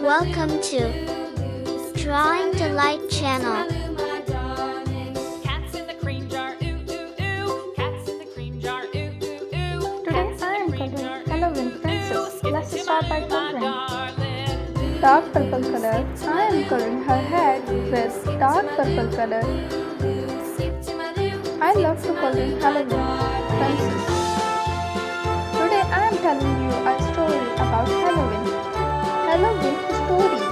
Welcome to Drawing Delight channel. Cats in the cream jar, ooh ooh ooh. Cats in the cream jar, ooh ooh ooh. Today I am coloring Halloween princess. Let's start by coloring. Dark purple color. I am coloring her head with dark purple color. I love to coloring Halloween princess. Today I am telling you a story about Halloween. Halloween story.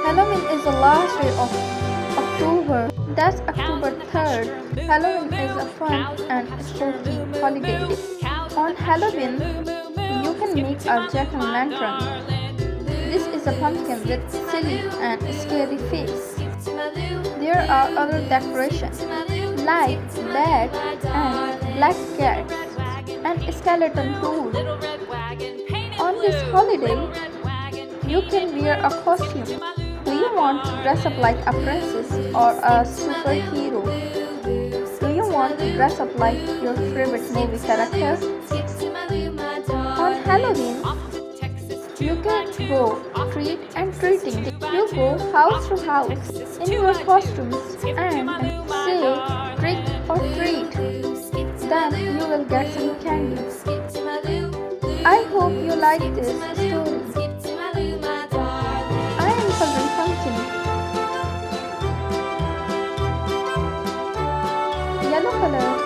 Halloween is the last day of October. That's October 3rd. Halloween is a fun and spooky holiday. On Halloween, you can make a jack-o'-lantern. This is a pumpkin with silly and scary face. There are other decorations like bat and black cat and skeleton toad. On this holiday, you can wear a costume. Do you want to dress up like a princess or a superhero? Do you want to dress up like your favorite movie character? On Halloween, you can go trick and treating. You go house to house in your costumes and say trick or treat. Then you will get some candy. I hope you like this story. I am coloring pumpkin. Yellow color.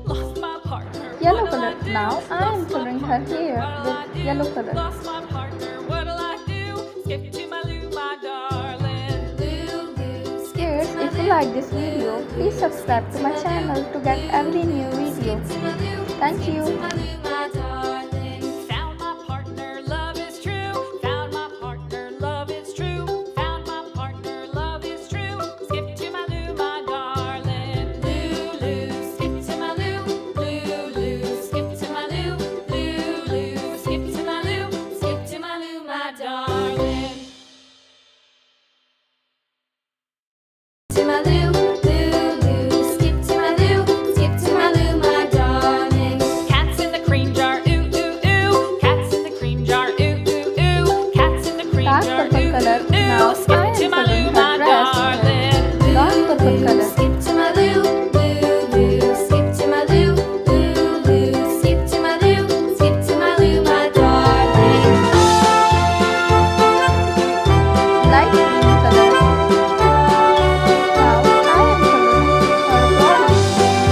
Lost my partner. Yellow color. Now I am coloring her hair with yellow color. Lost my partner. What'll I do? Skip to my Lou, my darling. Kids, if you like this video, please subscribe to my channel to get every new video. Thank you. Found my partner, love is true. Found my partner, love is true. Found my partner, love is true. Skip to my Lou, my darling. Lou, Lou, skip to my Lou. Lou, Lou, skip to my Lou. Lou, Lou, skip to my Lou. Skip to my Lou, my darling. To my Lou, Lou, Lou, skip to my Lou. Skip to my Lou, my darling. Cats in the cream jar, ooh ooh ooh. Cats in the cream jar, ooh ooh ooh. Cats in the cream Dark jar, purple ooh color. ooh ooh. Now Skip I to am my Lou, coloring my her dress darling. with dark purple color. Skip to my Lou, Lou, Lou. Skip to my Lou, Lou, Lou. Skip to my Lou, skip to my Lou, my darling. Light green color. Now I am coloring her body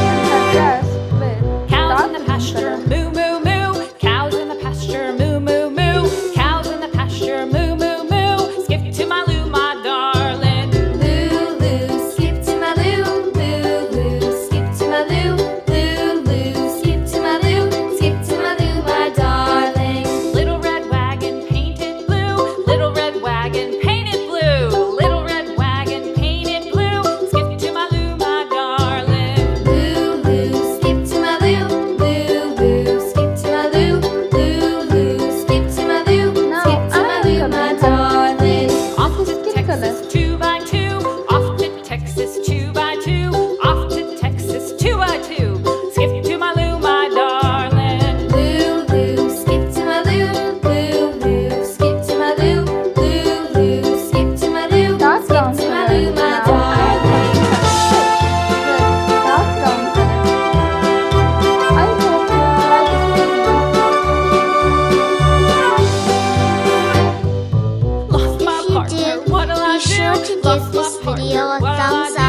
and her dress with Cows dark in the green pasture, color. moo moo moo. Cows in the pasture, moo moo moo. Cows in the pasture, moo moo moo. Skip to my Lou, my darling. Lou, Lou, skip to my Lou. Lou, Lou, skip to my Lou. Lou, Lou, skip to my Lou. Skip to my Lou, my darling. Little red wagon painted blue. Little red wagon painted blue. Little red wagon painted blue. Skip to my Lou, my darling. Lou, Lou, skip to my Lou. Lou, Lou, skip to my Lou. Lou, Lou, skip to my Lou. Now Skip to my I am Lou, my coloring darling. Off to skin color. Texas, 2 by 2. Off to Texas, 2 by 2. Off to Texas, 2 by 2. Skip to my Lou, my darling. Lou, Lou, skip to my Lou. Lou, Lou, skip to my Lou. Lou, Lou, skip to my Lou. Dark brown Skip to my color. Lou, my Now I am darling. coloring her stick with dark brown color. I hope you like this video. Lost my If you partner, did, what'll I be sure do? to Lost give my this partner, video a what'll I thumbs do?